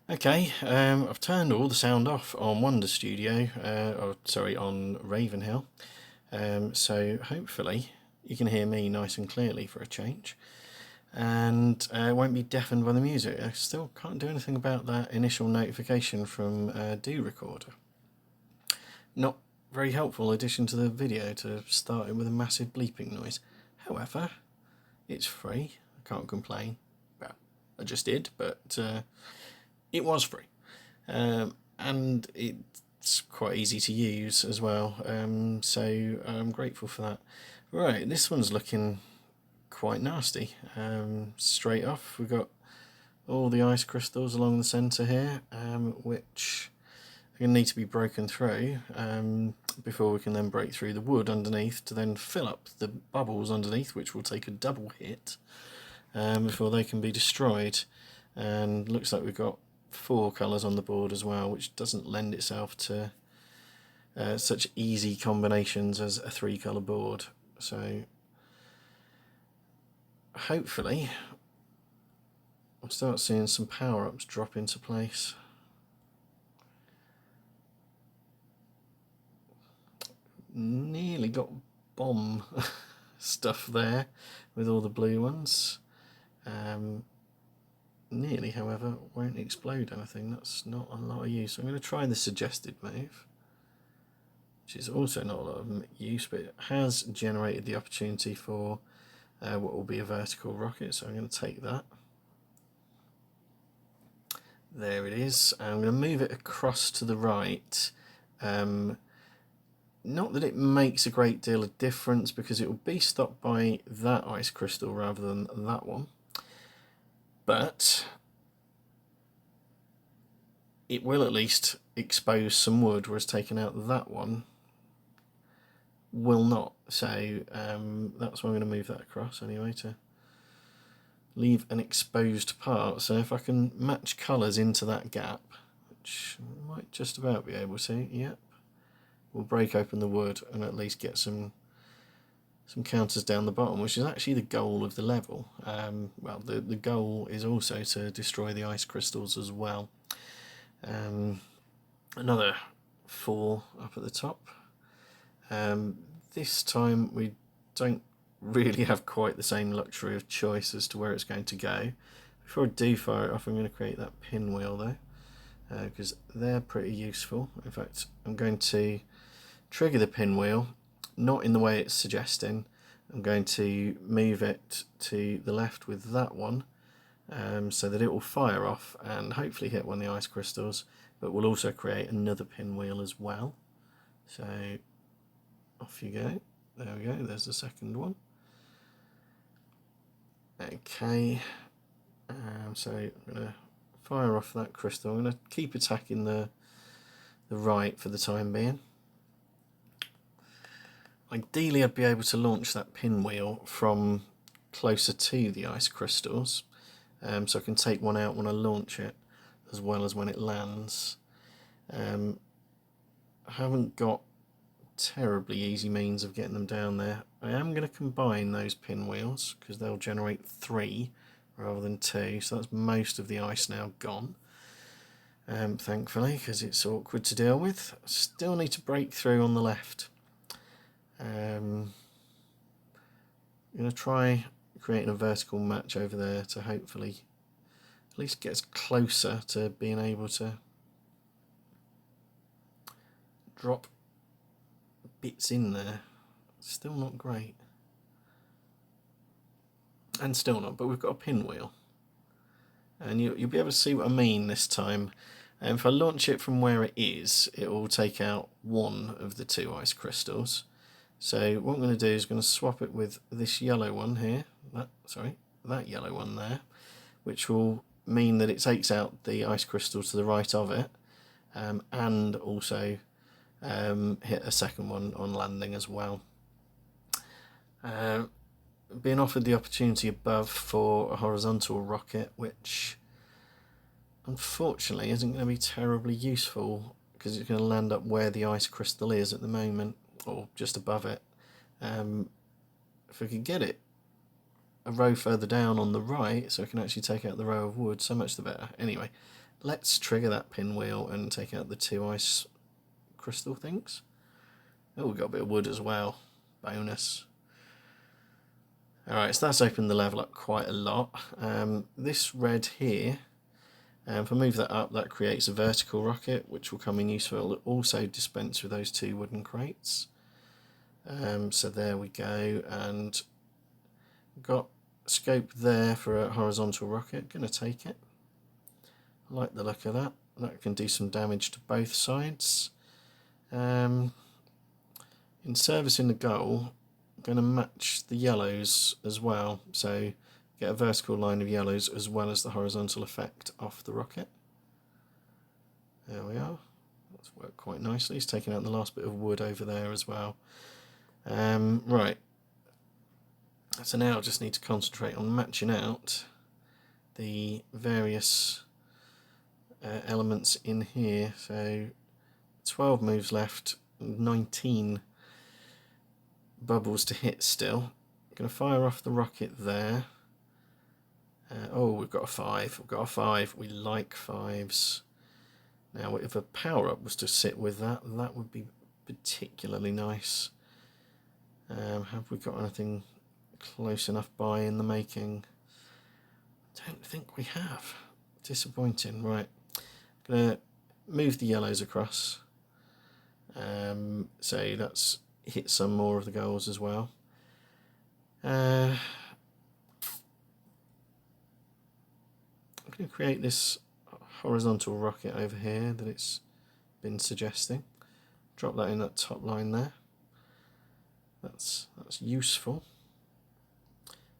Okay, I've turned all the sound off on Wonderstudio, or sorry, on Ravenhill. So hopefully you can hear me nice and clearly for a change, and won't be deafened by the music. I still can't do anything about that initial notification from Do Recorder. Not very helpful addition to the video to start it with a massive bleeping noise. However, it's free. I can't complain. Well, I just did, but it was free. And it's quite easy to use as well, so I'm grateful for that. Right, this one's looking quite nasty. Straight off, we've got all the ice crystals along the centre here, which are going to need to be broken through before we can then break through the wood underneath to then fill up the bubbles underneath, which will take a double hit before they can be destroyed. And looks like we've got 4 colours on the board as well, which doesn't lend itself to such easy combinations as a 3-colour board. So hopefully we'll start seeing some power-ups drop into place. Nearly got bomb stuff there with all the blue ones. Nearly, however, won't explode anything. That's not a lot of use. I'm going to try the suggested move, which is also not a lot of use, but it has generated the opportunity for what will be a vertical rocket, so I'm going to take that. There it is. I'm going to move it across to the right. Not that it makes a great deal of difference, because it will be stopped by that ice crystal rather than that one. But it will at least expose some wood, whereas taking out that one will not. So that's why I'm going to move that across anyway, to leave an exposed part. So if I can match colours into that gap, which I might just about be able to, yep, we'll break open the wood and at least get some counters down the bottom, which is actually the goal of the level. Well, the goal is also to destroy the ice crystals as well. Another 4 up at the top. This time we don't really have quite the same luxury of choice as to where it's going to go. Before I do fire it off, I'm going to create that pinwheel though, because they're pretty useful. In fact, I'm going to trigger the pinwheel, not in the way it's suggesting. I'm going to move it to the left with that one, so that it will fire off and hopefully hit one of the ice crystals, but we'll also create another pinwheel as well. So off you go. There we go, there's the second one. Okay, so I'm going to fire off that crystal. I'm going to keep attacking the right for the time being. Ideally I'd be able to launch that pinwheel from closer to the ice crystals, so I can take one out when I launch it as well as when it lands. I haven't got terribly easy means of getting them down there. I am going to combine those pinwheels because they'll generate 3 rather than 2, so that's most of the ice now gone, thankfully, because it's awkward to deal with. Still need to break through on the left. I'm going to try creating a vertical match over there to hopefully at least get us closer to being able to drop bits in there. Still not great. And still not, but we've got a pinwheel. And you'll be able to see what I mean this time. And if I launch it from where it is, it will take out one of the 2 ice crystals. So what I'm going to do is going to swap it with this yellow one here, that yellow one there, which will mean that it takes out the ice crystal to the right of it, and also hit a second one on landing as well. Being offered the opportunity above for a horizontal rocket, which unfortunately isn't going to be terribly useful because it's going to land up where the ice crystal is at the moment, or just above it. If I could get it a row further down on the right, so I can actually take out the row of wood, so much the better. Anyway, Let's trigger that pinwheel and take out the 2 ice crystal things. Oh, we've got a bit of wood as well. Bonus. Alright, so that's opened the level up quite a lot. This red here, if I move that up, that creates a vertical rocket, which will come in useful. It'll also dispense with those 2 wooden crates. So there we go, and got scope there for a horizontal rocket. Gonna take it. I like the look of that. That can do some damage to both sides. In servicing the goal, I'm going to match the yellows as well, so get a vertical line of yellows as well as the horizontal effect off the rocket. There we are. That's worked quite nicely. It's taken out the last bit of wood over there as well. Right. So now I just need to concentrate on matching out the various elements in here. So 12 moves left, 19 bubbles to hit still. I'm going to fire off the rocket there. Oh, we've got a 5. We've got a 5. We like 5s. Now, if a power-up was to sit with that, that would be particularly nice. Have we got anything close enough by in the making? I don't think we have. Disappointing. Right. I'm going to move the yellows across. So that's hit some more of the goals as well. I'm going to create this horizontal rocket over here that it's been suggesting. Drop that in that top line there. That's useful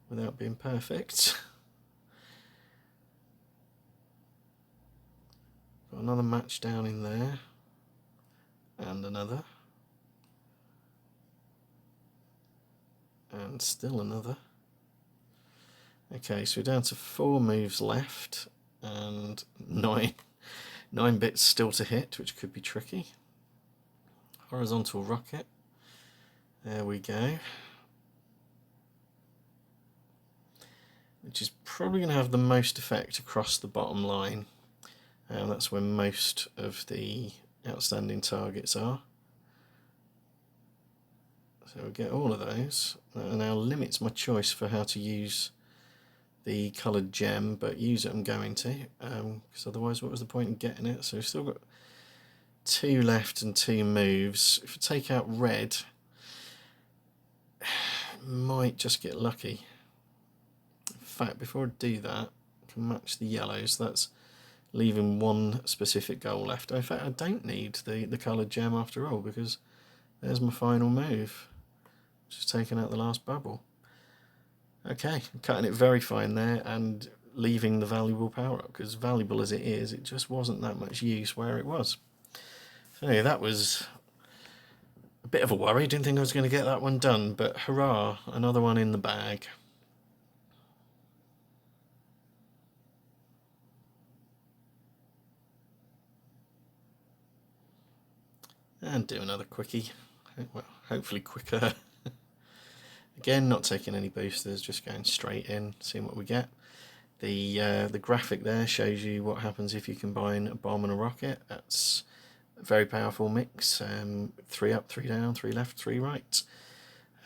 without being perfect. Got another match down in there, and another, and still another. Okay, so we're down to 4 moves left, and 9 bits still to hit, which could be tricky. Horizontal rocket. There we go. Which is probably going to have the most effect across the bottom line. And that's where most of the outstanding targets are. So we'll get all of those. That now limits my choice for how to use the coloured gem, but use it I'm going to, because otherwise what was the point in getting it? So we've still got 2 left and 2 moves. If I take out red, might just get lucky. In fact, before I do that, I can match the yellows. That's leaving 1 specific goal left. In fact, I don't need the coloured gem after all, because there's my final move. Just taking out the last bubble. Okay, I'm cutting it very fine there and leaving the valuable power up, because valuable as it is, it just wasn't that much use where it was. So yeah, that was a bit of a worry. Didn't think I was going to get that one done, but hurrah, another one in the bag. And do another quickie. Well, hopefully quicker. Again, not taking any boosters, just going straight in, seeing what we get. The graphic there shows you what happens if you combine a bomb and a rocket. That's a very powerful mix. 3 up, 3 down, 3 left, 3 right.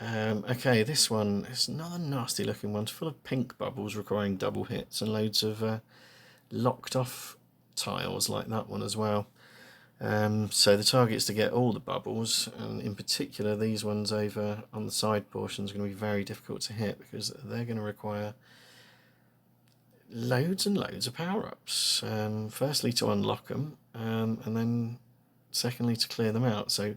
Okay, this one is another nasty looking one. It's full of pink bubbles requiring double hits and loads of locked off tiles like that one as well. So the target is to get all the bubbles, and in particular these ones over on the side portions are going to be very difficult to hit, because they're going to require loads and loads of power-ups. Firstly to unlock them, and then secondly to clear them out. So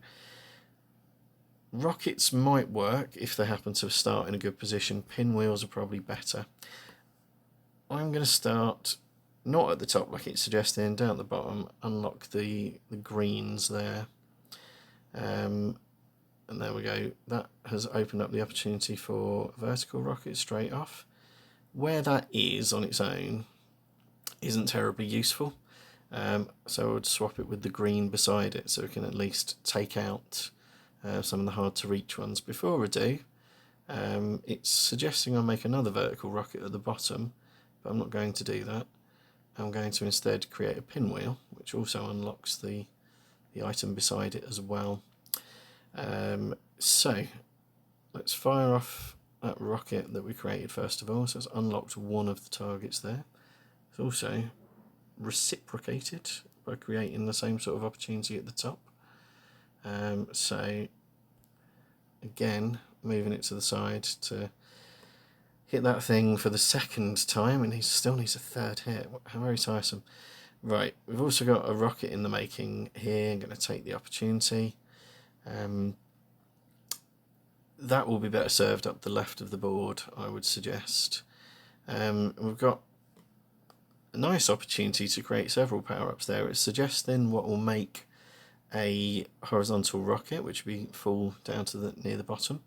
rockets might work if they happen to start in a good position. Pinwheels are probably better. I'm going to start not at the top like it's suggesting, down at the bottom, unlock the greens there. And there we go. That has opened up the opportunity for vertical rockets straight off. Where that is on its own isn't terribly useful. So I would swap it with the green beside it, so we can at least take out some of the hard to reach ones. Before I do, it's suggesting I make another vertical rocket at the bottom, but I'm not going to do that. I'm going to instead create a pinwheel, which also unlocks the item beside it as well. So let's fire off that rocket that we created first of all. So it's unlocked one of the targets there. It's also reciprocated by creating the same sort of opportunity at the top. So again, moving it to the side to hit that thing for the second time, and he still needs a third hit. How very tiresome. Right, we've also got a rocket in the making here. I'm going to take the opportunity. That will be better served up the left of the board, I would suggest. We've got a nice opportunity to create several power-ups there. It suggests then what will make a horizontal rocket, which will be full down to near the bottom.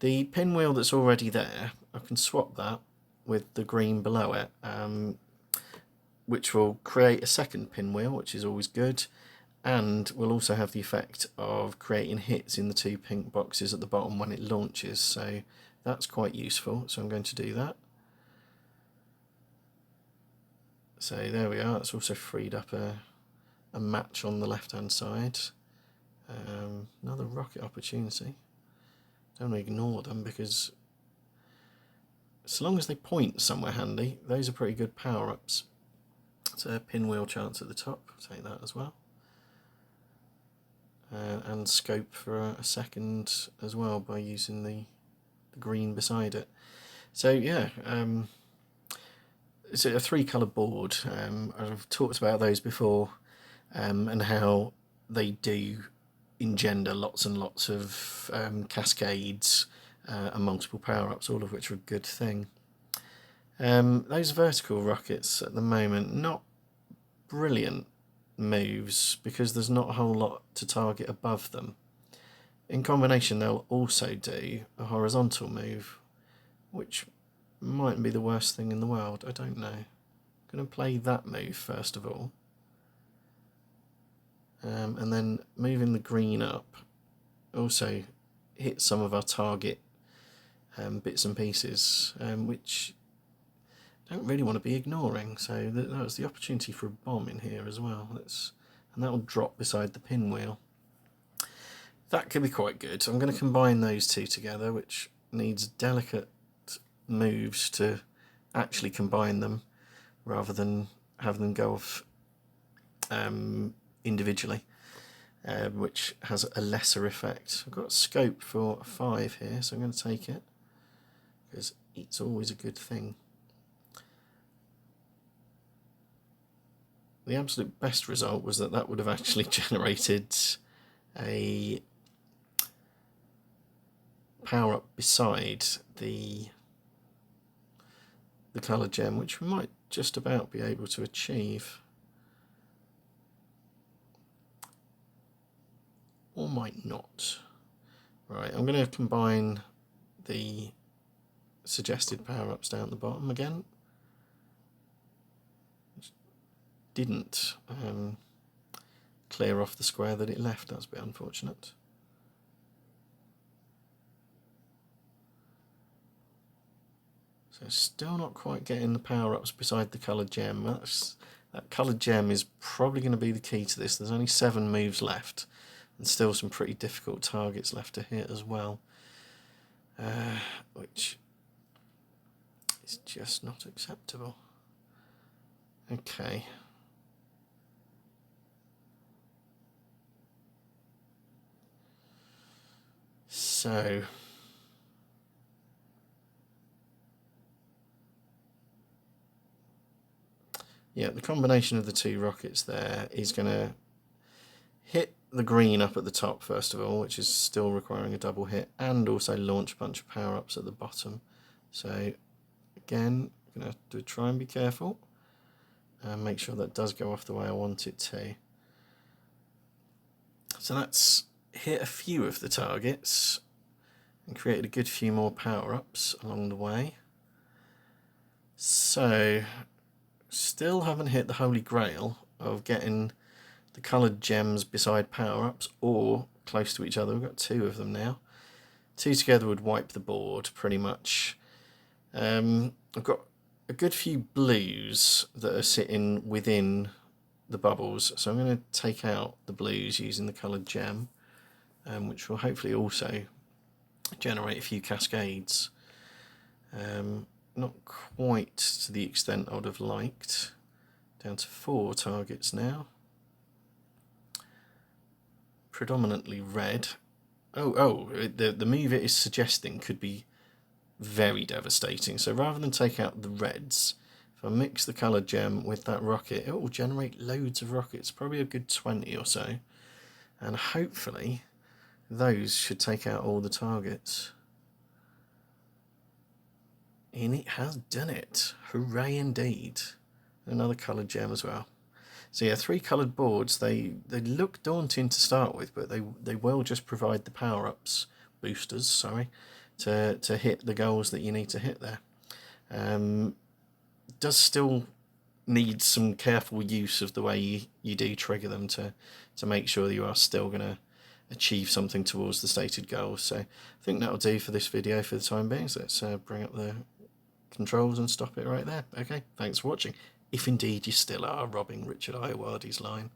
The pinwheel that's already there, I can swap that with the green below it, which will create a second pinwheel, which is always good, and will also have the effect of creating hits in the two pink boxes at the bottom when it launches, so that's quite useful. So I'm going to do that. So there we are. It's also freed up a match on the left hand side. Another rocket opportunity. Don't ignore them, because so long as they point somewhere handy, those are pretty good power-ups. So a pinwheel chance at the top, take that as well. And scope for a second as well by using the green beside it. So yeah, it's a three-colour board. I've talked about those before, and how they do engender lots and lots of cascades and multiple power-ups, all of which are a good thing. Those vertical rockets at the moment, not brilliant moves, because there's not a whole lot to target above them. In combination, they'll also do a horizontal move, which mightn't be the worst thing in the world. I don't know. I'm going to play that move first of all. And then moving the green up also hit some of our target bits and pieces, which I don't really want to be ignoring. So that was the opportunity for a bomb in here as well. And that will drop beside the pinwheel. That could be quite good. I'm going to combine those two together, which needs delicate moves to actually combine them, rather than have them go off individually, which has a lesser effect. I've got scope for a 5 here, so I'm going to take it, because it's always a good thing. The absolute best result was that would have actually generated a power up beside the colour gem, which we might just about be able to achieve. Or might not. Right, I'm going to combine the suggested power-ups down at the bottom again. Which didn't clear off the square that it left. That's a bit unfortunate. So still not quite getting the power-ups beside the coloured gem. That coloured gem is probably going to be the key to this. There's only 7 moves left, and still some pretty difficult targets left to hit as well, which is just not acceptable. Okay. So yeah, the combination of the 2 rockets there is going to hit the green up at the top first of all, which is still requiring a double hit, and also launch a bunch of power-ups at the bottom. So again, I'm going to have to try and be careful and make sure that does go off the way I want it to. So that's hit a few of the targets and created a good few more power-ups along the way. So still haven't hit the holy grail of getting the coloured gems beside power-ups or close to each other. We've got 2 of them now. 2 together would wipe the board pretty much. I've got a good few blues that are sitting within the bubbles, so I'm going to take out the blues using the coloured gem, which will hopefully also generate a few cascades. Not quite to the extent I would have liked. Down to 4 targets now. Predominantly red. The move it is suggesting could be very devastating. So rather than take out the reds, if I mix the coloured gem with that rocket, it will generate loads of rockets, probably a good 20 or so. And hopefully those should take out all the targets. And it has done it. Hooray indeed. Another coloured gem as well. So yeah, 3 coloured boards, they look daunting to start with, but they will just provide the power-ups, boosters, sorry, to hit the goals that you need to hit there. Does still need some careful use of the way you do trigger them to make sure that you are still going to achieve something towards the stated goals. So I think that'll do for this video for the time being. So let's bring up the controls and stop it right there. Okay, thanks for watching. If indeed you still are robbing Richard Iowadi's line.